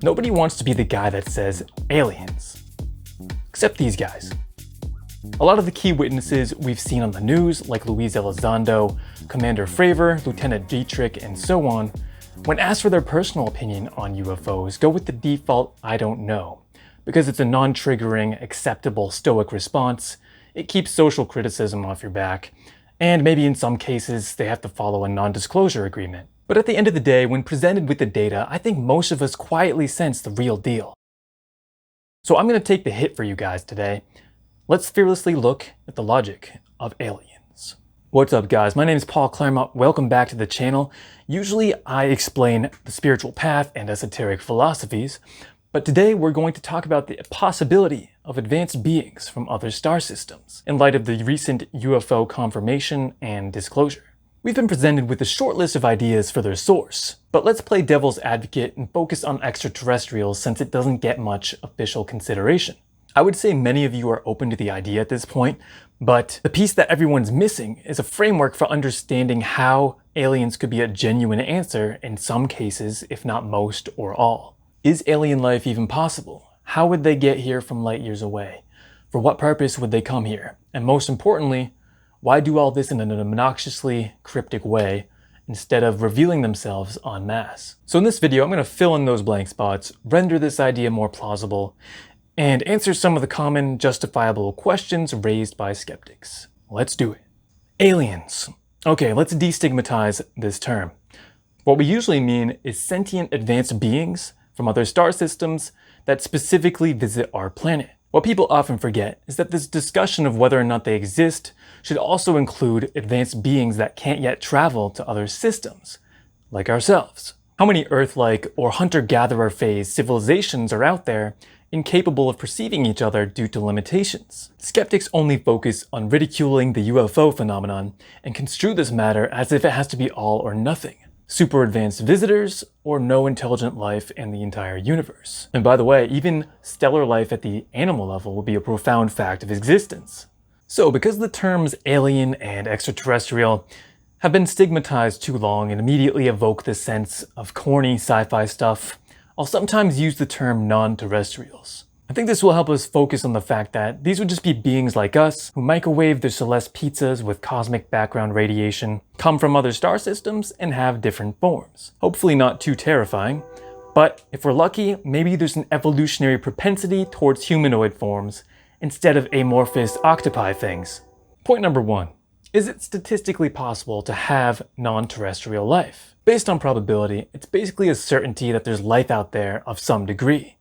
Nobody wants to be the guy that says aliens. Except these guys. A lot of the key witnesses we've seen on the news, like Luis Elizondo, Commander Fravor, Lieutenant Dietrich, and so on, when asked for their personal opinion on UFOs, go with the default "I don't know," because it's a non-triggering, acceptable, stoic response. It keeps social criticism off your back, and maybe in some cases they have to follow a non-disclosure agreement. But at the end of the day, when presented with the data, I think most of us quietly sense the real deal. So I'm going to take the hit for you guys today. Let's fearlessly look at the logic of aliens. What's up guys, my name is Paul Claremont, welcome back to the channel. Usually I explain the spiritual path and esoteric philosophies, but today we're going to talk about the possibility of advanced beings from other star systems in light of the recent UFO confirmation and disclosure. We've been presented with a short list of ideas for their source, but let's play devil's advocate and focus on extraterrestrials since it doesn't get much official consideration. I would say many of you are open to the idea at this point, but the piece that everyone's missing is a framework for understanding how aliens could be a genuine answer in some cases, if not most or all. Is alien life even possible? How would they get here from light years away? For what purpose would they come here? And most importantly, why do all this in an obnoxiously cryptic way instead of revealing themselves en masse? So in this video, I'm going to fill in those blank spots, render this idea more plausible, and answer some of the common justifiable questions raised by skeptics. Let's do it. Aliens. Okay, let's destigmatize this term. What we usually mean is sentient advanced beings from other star systems that specifically visit our planet. What people often forget is that this discussion of whether or not they exist should also include advanced beings that can't yet travel to other systems, like ourselves. How many Earth-like or hunter-gatherer phase civilizations are out there incapable of perceiving each other due to limitations? Skeptics only focus on ridiculing the UFO phenomenon and construe this matter as if it has to be all or nothing. Super advanced visitors, or no intelligent life in the entire universe. And by the way, even stellar life at the animal level will be a profound fact of existence. So because the terms alien and extraterrestrial have been stigmatized too long and immediately evoke this sense of corny sci-fi stuff, I'll sometimes use the term non-terrestrials. I think this will help us focus on the fact that these would just be beings like us who microwave their Celeste pizzas with cosmic background radiation, come from other star systems, and have different forms. Hopefully not too terrifying, but if we're lucky, maybe there's an evolutionary propensity towards humanoid forms instead of amorphous octopi things. Point number one. Is it statistically possible to have non-terrestrial life? Based on probability, it's basically a certainty that there's life out there of some degree.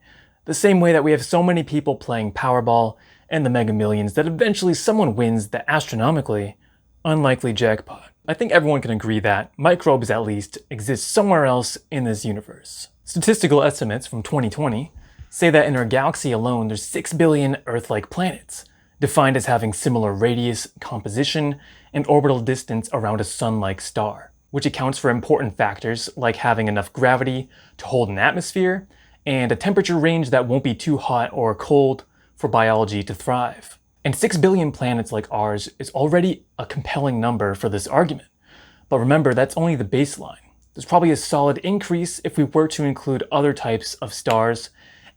The same way that we have so many people playing Powerball and the Mega Millions that eventually someone wins the astronomically unlikely jackpot. I think everyone can agree that microbes at least exist somewhere else in this universe. Statistical estimates from 2020 say that in our galaxy alone there's 6 billion Earth-like planets, defined as having similar radius, composition, and orbital distance around a sun-like star, which accounts for important factors like having enough gravity to hold an atmosphere and a temperature range that won't be too hot or cold for biology to thrive. And 6 billion planets like ours is already a compelling number for this argument. But remember, that's only the baseline. There's probably a solid increase if we were to include other types of stars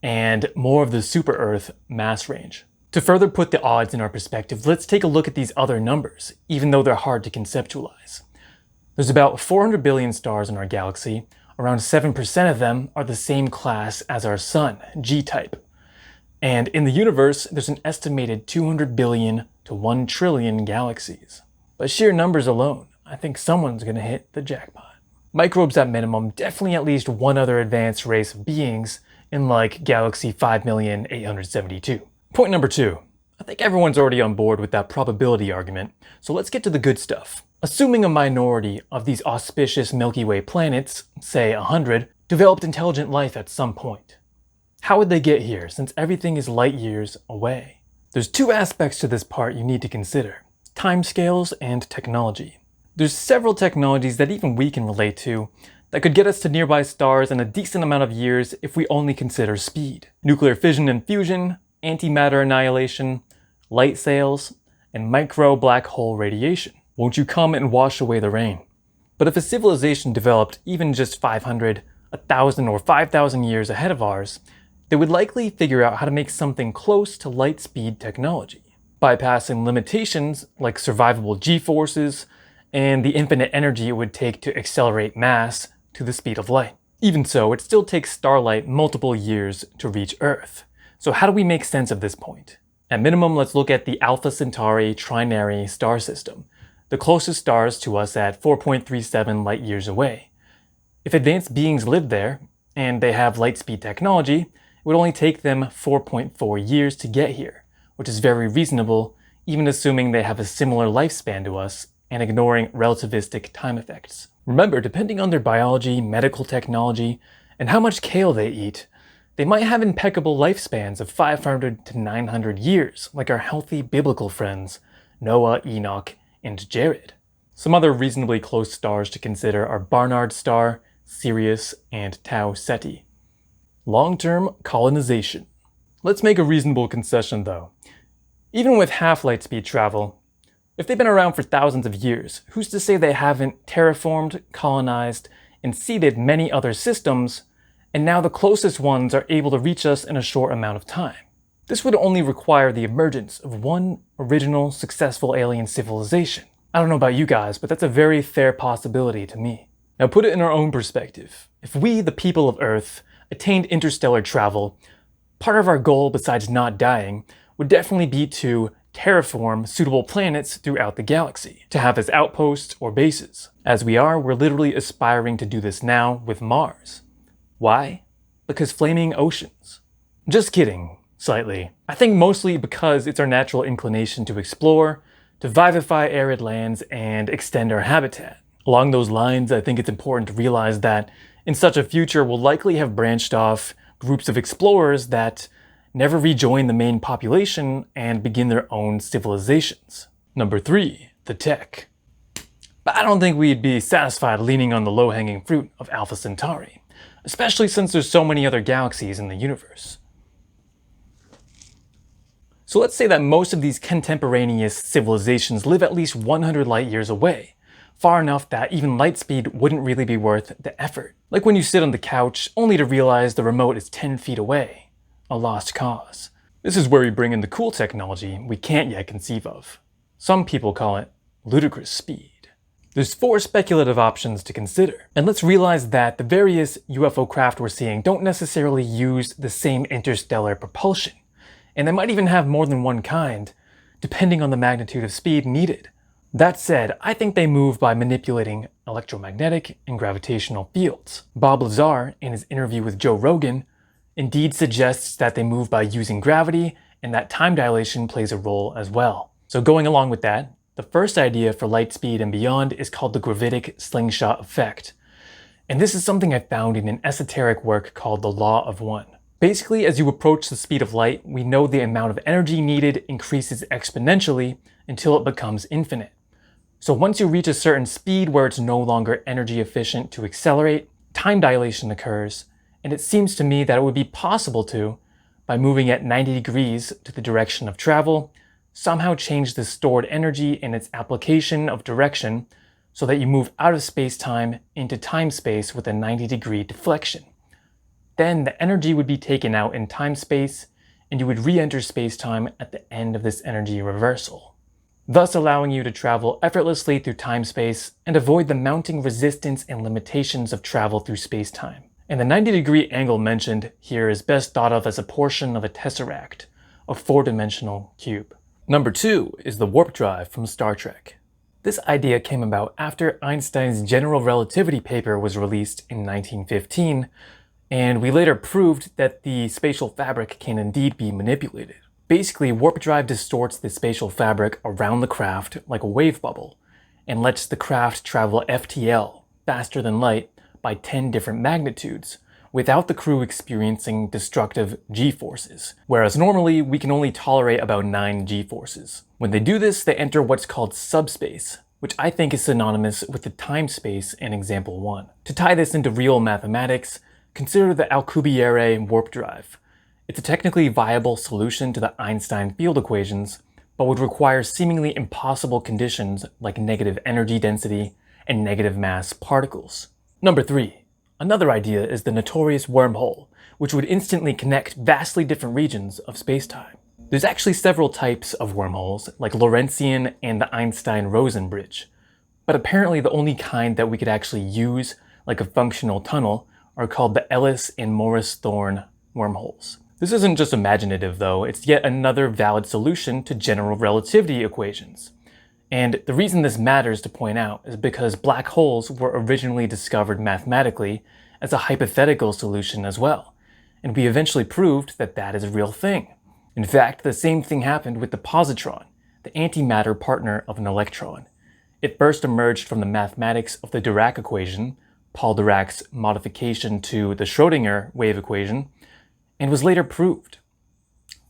and more of the super-Earth mass range. To further put the odds in our perspective, let's take a look at these other numbers, even though they're hard to conceptualize. There's about 400 billion stars in our galaxy. Around 7% of them are the same class as our sun, G-type. And in the universe, there's an estimated 200 billion to 1 trillion galaxies. By sheer numbers alone, I think someone's gonna hit the jackpot. Microbes at minimum, definitely at least one other advanced race of beings in like galaxy 5,872. Point number two. I think everyone's already on board with that probability argument, so let's get to the good stuff. Assuming a minority of these auspicious Milky Way planets, say 100, developed intelligent life at some point. How would they get here since everything is light years away? There's two aspects to this part you need to consider: timescales and technology. There's several technologies that even we can relate to that could get us to nearby stars in a decent amount of years if we only consider speed. Nuclear fission and fusion, antimatter annihilation, light sails, and micro black hole radiation. Won't you come and wash away the rain? But if a civilization developed even just 500, 1,000 or 5,000 years ahead of ours, they would likely figure out how to make something close to light speed technology, bypassing limitations like survivable g-forces and the infinite energy it would take to accelerate mass to the speed of light. Even so, it still takes starlight multiple years to reach Earth. So how do we make sense of this point? At minimum, let's look at the Alpha Centauri trinary star system, the closest stars to us at 4.37 light years away. If advanced beings lived there, and they have light speed technology, it would only take them 4.4 years to get here, which is very reasonable, even assuming they have a similar lifespan to us and ignoring relativistic time effects. Remember, depending on their biology, medical technology, and how much kale they eat, they might have impeccable lifespans of 500 to 900 years, like our healthy biblical friends, Noah, Enoch, and Jared. Some other reasonably close stars to consider are Barnard Star, Sirius, and Tau Ceti. Long-term colonization. Let's make a reasonable concession though. Even with half light speed travel, if they've been around for thousands of years, who's to say they haven't terraformed, colonized, and seeded many other systems, and now the closest ones are able to reach us in a short amount of time? This would only require the emergence of one original, successful alien civilization. I don't know about you guys, but that's a very fair possibility to me. Now put it in our own perspective. If we, the people of Earth, attained interstellar travel, part of our goal, besides not dying, would definitely be to terraform suitable planets throughout the galaxy, to have as outposts or bases. As we are, we're literally aspiring to do this now with Mars. Why? Because flaming oceans. Just kidding, slightly. I think mostly because it's our natural inclination to explore, to vivify arid lands, and extend our habitat. Along those lines, I think it's important to realize that in such a future, we'll likely have branched off groups of explorers that never rejoin the main population and begin their own civilizations. Number 3, the tech. But I don't think we'd be satisfied leaning on the low-hanging fruit of Alpha Centauri, especially since there's so many other galaxies in the universe. So let's say that most of these contemporaneous civilizations live at least 100 light years away, far enough that even light speed wouldn't really be worth the effort. Like when you sit on the couch only to realize the remote is 10 feet away. A lost cause. This is where we bring in the cool technology we can't yet conceive of. Some people call it ludicrous speed. There's 4 speculative options to consider, and let's realize that the various UFO craft we're seeing don't necessarily use the same interstellar propulsion, and they might even have more than one kind, depending on the magnitude of speed needed. That said, I think they move by manipulating electromagnetic and gravitational fields. Bob Lazar, in his interview with Joe Rogan, indeed suggests that they move by using gravity and that time dilation plays a role as well. So going along with that, the first idea for light speed and beyond is called the gravitic slingshot effect. And this is something I found in an esoteric work called the Law of One. Basically, as you approach the speed of light, we know the amount of energy needed increases exponentially until it becomes infinite. So once you reach a certain speed where it's no longer energy efficient to accelerate, time dilation occurs. And it seems to me that it would be possible to, by moving at 90 degrees to the direction of travel, somehow change the stored energy in its application of direction so that you move out of space-time into time-space with a 90-degree deflection. Then the energy would be taken out in time-space, and you would re-enter space-time at the end of this energy reversal, thus allowing you to travel effortlessly through time-space and avoid the mounting resistance and limitations of travel through space-time. And the 90-degree angle mentioned here is best thought of as a portion of a tesseract, a 4-dimensional cube. Number 2 is the warp drive from Star Trek. This idea came about after Einstein's general relativity paper was released in 1915, and we later proved that the spatial fabric can indeed be manipulated. Basically, warp drive distorts the spatial fabric around the craft like a wave bubble, and lets the craft travel FTL, faster than light, by 10 different magnitudes, without the crew experiencing destructive g-forces, whereas normally we can only tolerate about 9 g-forces. When they do this, they enter what's called subspace, which I think is synonymous with the time space in example 1. To tie this into real mathematics, consider the Alcubierre warp drive. It's a technically viable solution to the Einstein field equations, but would require seemingly impossible conditions like negative energy density and negative mass particles. Number 3, Another idea is the notorious wormhole, which would instantly connect vastly different regions of spacetime. There's actually several types of wormholes, like Lorentzian and the Einstein-Rosen bridge. But apparently the only kind that we could actually use, like a functional tunnel, are called the Ellis and Morris-Thorne wormholes. This isn't just imaginative though, it's yet another valid solution to general relativity equations. And the reason this matters to point out is because black holes were originally discovered mathematically as a hypothetical solution as well. And we eventually proved that that is a real thing. In fact, the same thing happened with the positron, the antimatter partner of an electron. It first emerged from the mathematics of the Dirac equation, Paul Dirac's modification to the Schrödinger wave equation, and was later proved.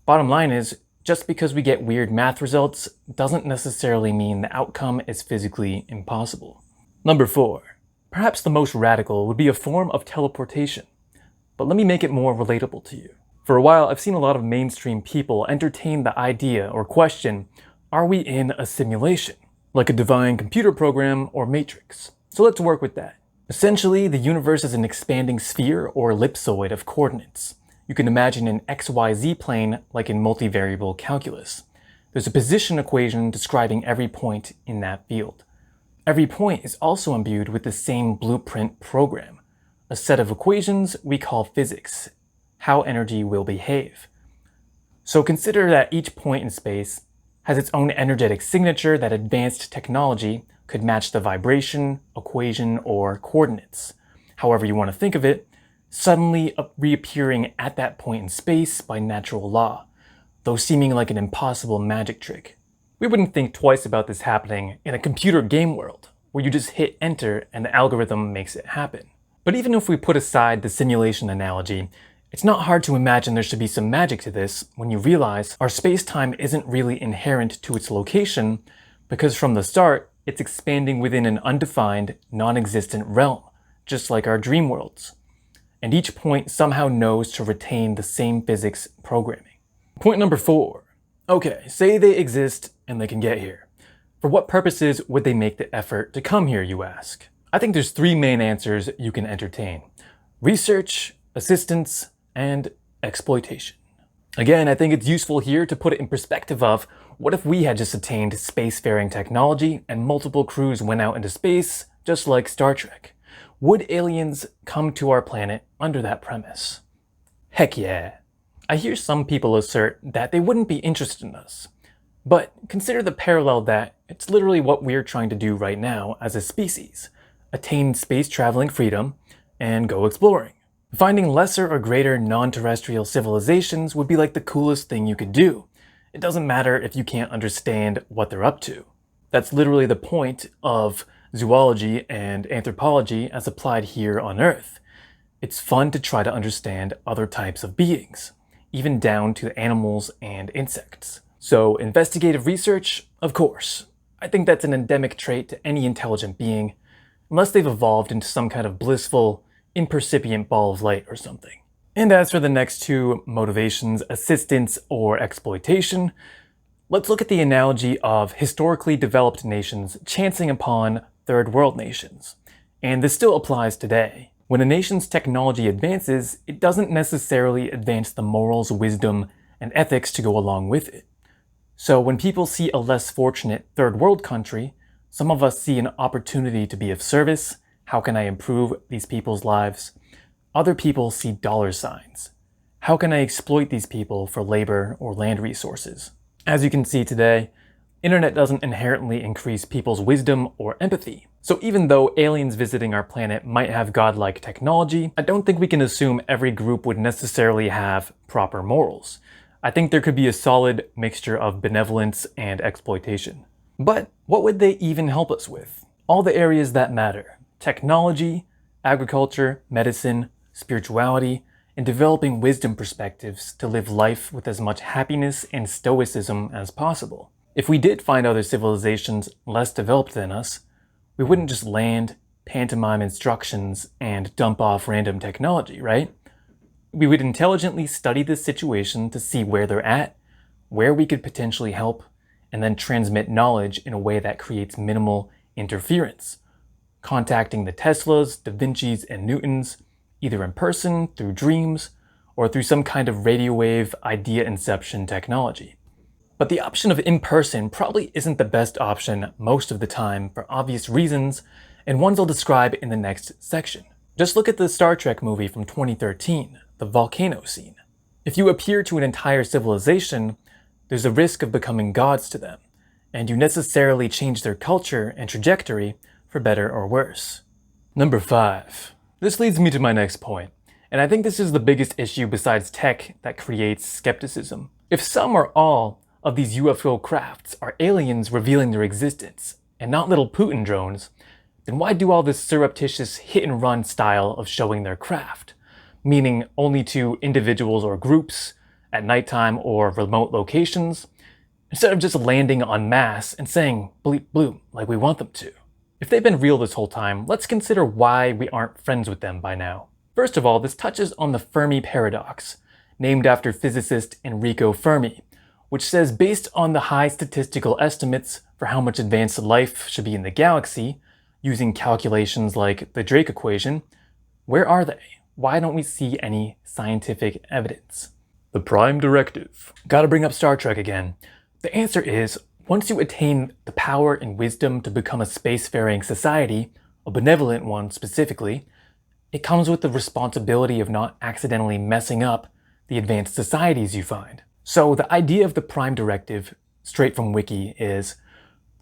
Bottom line is, just because we get weird math results doesn't necessarily mean the outcome is physically impossible. Number 4. Perhaps the most radical would be a form of teleportation. But let me make it more relatable to you. For a while, I've seen a lot of mainstream people entertain the idea or question, are we in a simulation? Like a divine computer program or matrix. So let's work with that. Essentially, the universe is an expanding sphere or ellipsoid of coordinates. You can imagine an XYZ plane like in multivariable calculus. There's a position equation describing every point in that field. Every point is also imbued with the same blueprint program, a set of equations we call physics, how energy will behave. So consider that each point in space has its own energetic signature that advanced technology could match the vibration, equation, or coordinates, however you want to think of it, suddenly reappearing at that point in space by natural law, though seeming like an impossible magic trick. We wouldn't think twice about this happening in a computer game world, where you just hit enter and the algorithm makes it happen. But even if we put aside the simulation analogy, it's not hard to imagine there should be some magic to this when you realize our space-time isn't really inherent to its location, because from the start, it's expanding within an undefined, non-existent realm, just like our dream worlds. And each point somehow knows to retain the same physics programming. Point number 4. Okay, say they exist and they can get here. For what purposes would they make the effort to come here, you ask? I think there's 3 main answers you can entertain: research, assistance, and exploitation. Again, I think it's useful here to put it in perspective of what if we had just attained spacefaring technology and multiple crews went out into space, just like Star Trek? Would aliens come to our planet under that premise? Heck yeah. I hear some people assert that they wouldn't be interested in us. But consider the parallel that it's literally what we're trying to do right now as a species: attain space-traveling freedom and go exploring. Finding lesser or greater non-terrestrial civilizations would be like the coolest thing you could do. It doesn't matter if you can't understand what they're up to. That's literally the point of zoology and anthropology as applied here on Earth. It's fun to try to understand other types of beings, even down to animals and insects. So investigative research, of course. I think that's an endemic trait to any intelligent being, unless they've evolved into some kind of blissful, impercipient ball of light or something. And as for the next 2 motivations, assistance or exploitation, let's look at the analogy of historically developed nations chancing upon third world nations. And this still applies today. When a nation's technology advances, it doesn't necessarily advance the morals, wisdom, and ethics to go along with it. So when people see a less fortunate third world country, some of us see an opportunity to be of service. How can I improve these people's lives? Other people see dollar signs. How can I exploit these people for labor or land resources? As you can see today, internet doesn't inherently increase people's wisdom or empathy. So even though aliens visiting our planet might have godlike technology, I don't think we can assume every group would necessarily have proper morals. I think there could be a solid mixture of benevolence and exploitation. But what would they even help us with? All the areas that matter: technology, agriculture, medicine, spirituality, and developing wisdom perspectives to live life with as much happiness and stoicism as possible. If we did find other civilizations less developed than us, we wouldn't just land, pantomime instructions, and dump off random technology, right? We would intelligently study the situation to see where they're at, where we could potentially help, and then transmit knowledge in a way that creates minimal interference. contacting the Teslas, Da Vincis, and Newtons, either in person, through dreams, or through some kind of radio wave idea inception technology. But the option of in-person probably isn't the best option most of the time for obvious reasons, and ones I'll describe in the next section. Just look at the Star Trek movie from 2013, the volcano scene. If you appear to an entire civilization, there's a risk of becoming gods to them, and you necessarily change their culture and trajectory for better or worse. Number 5. This leads me to my next point, and I think this is the biggest issue besides tech that creates skepticism. If some or all of these UFO crafts are aliens revealing their existence, and not little Putin drones, then why do all this surreptitious hit-and-run style of showing their craft? Meaning only to individuals or groups, at nighttime or remote locations, instead of just landing en masse and saying bleep bloop like we want them to. If they've been real this whole time, let's consider why we aren't friends with them by now. First of all, this touches on the Fermi paradox, named after physicist Enrico Fermi, which says based on the high statistical estimates for how much advanced life should be in the galaxy, using calculations like the Drake equation, where are they? Why don't we see any scientific evidence? The prime directive. Gotta bring up Star Trek again. The answer is, once you attain the power and wisdom to become a spacefaring society, a benevolent one specifically, it comes with the responsibility of not accidentally messing up the advanced societies you find. So the idea of the prime directive, straight from Wiki, is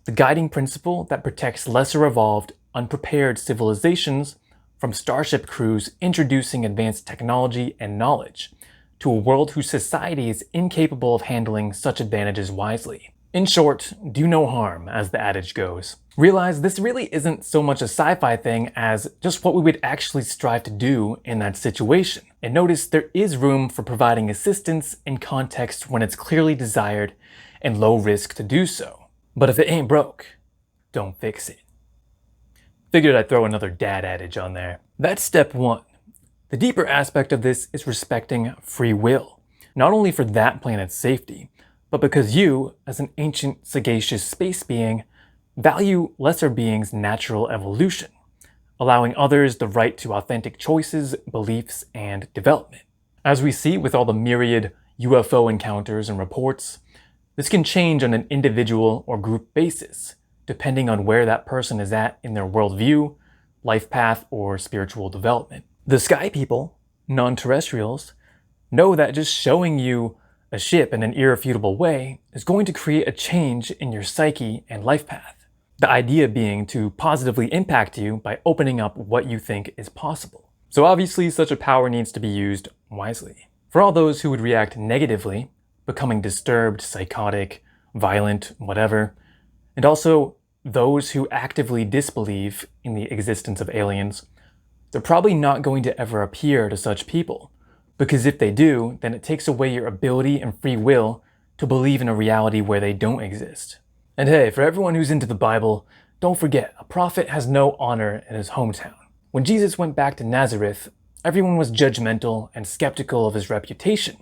the guiding principle that protects lesser evolved, unprepared civilizations from starship crews introducing advanced technology and knowledge to a world whose society is incapable of handling such advantages wisely. In short, do no harm, as the adage goes. Realize this really isn't so much a sci-fi thing as just what we would actually strive to do in that situation. And notice there is room for providing assistance in context when it's clearly desired and low risk to do so. But if it ain't broke, don't fix it. Figured I'd throw another dad adage on there. That's step 1. The deeper aspect of this is respecting free will, not only for that planet's safety, but because you, as an ancient, sagacious space being, value lesser beings' natural evolution, allowing others the right to authentic choices, beliefs, and development. As we see with all the myriad UFO encounters and reports, this can change on an individual or group basis, depending on where that person is at in their worldview, life path, or spiritual development. The sky people, non-terrestrials, know that just showing you a ship in an irrefutable way is going to create a change in your psyche and life path. The idea being to positively impact you by opening up what you think is possible. So obviously such a power needs to be used wisely. For all those who would react negatively, becoming disturbed, psychotic, violent, whatever, and also those who actively disbelieve in the existence of aliens, they're probably not going to ever appear to such people. Because if they do, then it takes away your ability and free will to believe in a reality where they don't exist. And hey, for everyone who's into the Bible, don't forget, a prophet has no honor in his hometown. When Jesus went back to Nazareth, everyone was judgmental and skeptical of his reputation,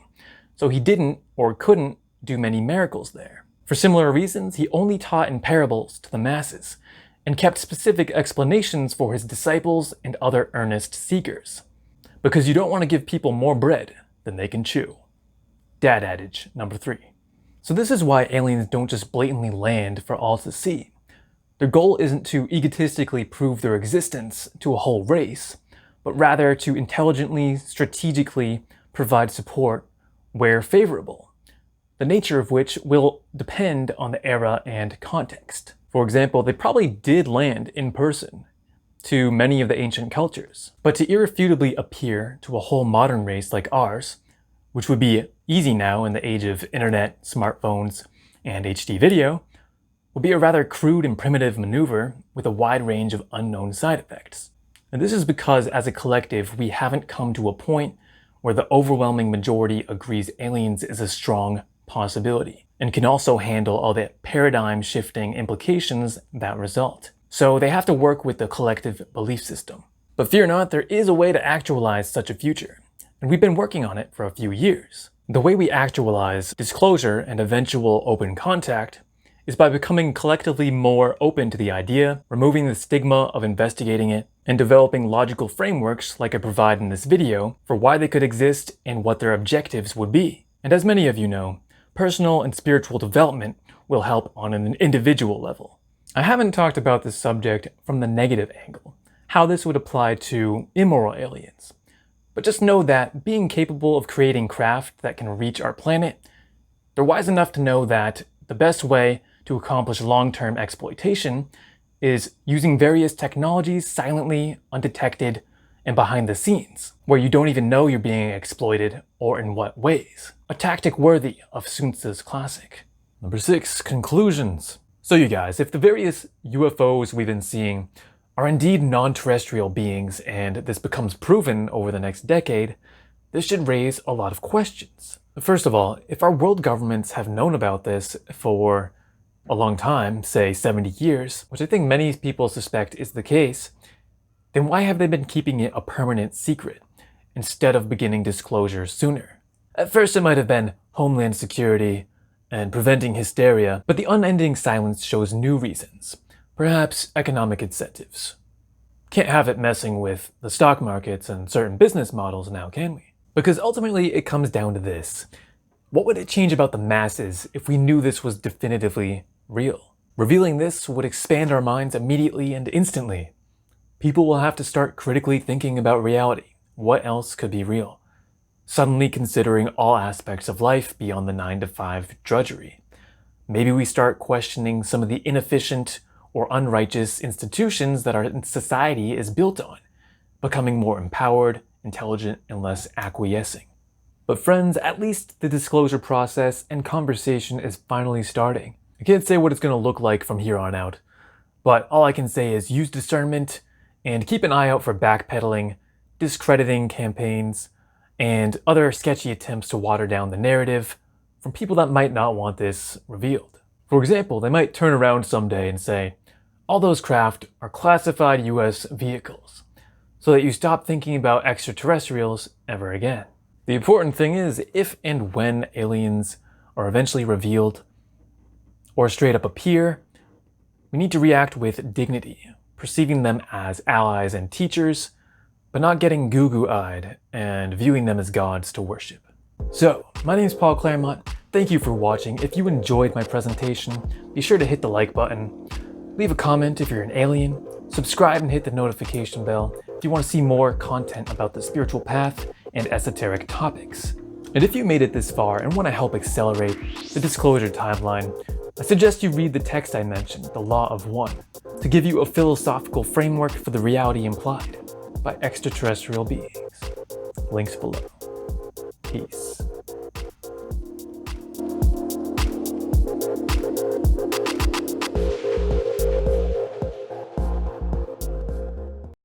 so he didn't or couldn't do many miracles there. For similar reasons, he only taught in parables to the masses, and kept specific explanations for his disciples and other earnest seekers. Because you don't want to give people more bread than they can chew. Dad adage number 3. So this is why aliens don't just blatantly land for all to see. Their goal isn't to egotistically prove their existence to a whole race, but rather to intelligently, strategically provide support where favorable, the nature of which will depend on the era and context. For example, they probably did land in person to many of the ancient cultures, but to irrefutably appear to a whole modern race like ours, which would be easy now in the age of internet, smartphones, and HD video, would be a rather crude and primitive maneuver with a wide range of unknown side effects. And this is because as a collective, we haven't come to a point where the overwhelming majority agrees aliens is a strong possibility, and can also handle all the paradigm-shifting implications that result. So they have to work with the collective belief system. But fear not, there is a way to actualize such a future, and we've been working on it for a few years. The way we actualize disclosure and eventual open contact is by becoming collectively more open to the idea, removing the stigma of investigating it, and developing logical frameworks like I provide in this video for why they could exist and what their objectives would be. And as many of you know, personal and spiritual development will help on an individual level. I haven't talked about this subject from the negative angle, how this would apply to immoral aliens. But just know that being capable of creating craft that can reach our planet, they're wise enough to know that the best way to accomplish long-term exploitation is using various technologies silently, undetected, and behind the scenes, where you don't even know you're being exploited or in what ways. A tactic worthy of Sun Tzu's classic. Number 6, conclusions. So you guys, if the various UFOs we've been seeing are indeed non-terrestrial beings and this becomes proven over the next decade, this should raise a lot of questions. First of all, if our world governments have known about this for a long time, say 70 years, which I think many people suspect is the case, then why have they been keeping it a permanent secret instead of beginning disclosure sooner? At first it might have been homeland security and preventing hysteria, but the unending silence shows new reasons. Perhaps economic incentives. Can't have it messing with the stock markets and certain business models now, can we? Because ultimately it comes down to this. What would it change about the masses if we knew this was definitively real? Revealing this would expand our minds immediately and instantly. People will have to start critically thinking about reality. What else could be real? Suddenly considering all aspects of life beyond the 9-to-5 drudgery. Maybe we start questioning some of the inefficient or unrighteous institutions that our society is built on, becoming more empowered, intelligent, and less acquiescing. But friends, at least the disclosure process and conversation is finally starting. I can't say what it's going to look like from here on out, but all I can say is use discernment and keep an eye out for backpedaling, discrediting campaigns, and other sketchy attempts to water down the narrative from people that might not want this revealed. For example, they might turn around someday and say, all those craft are classified US vehicles, so that you stop thinking about extraterrestrials ever again. The important thing is, if and when aliens are eventually revealed or straight up appear, we need to react with dignity, perceiving them as allies and teachers, but not getting goo-goo-eyed and viewing them as gods to worship. So, my name is Paul Claremont. Thank you for watching. If you enjoyed my presentation, be sure to hit the like button, leave a comment if you're an alien, subscribe and hit the notification bell if you want to see more content about the spiritual path and esoteric topics. And if you made it this far and want to help accelerate the disclosure timeline, I suggest you read the text I mentioned, The Law of One, to give you a philosophical framework for the reality implied by extraterrestrial beings. Links below. Peace.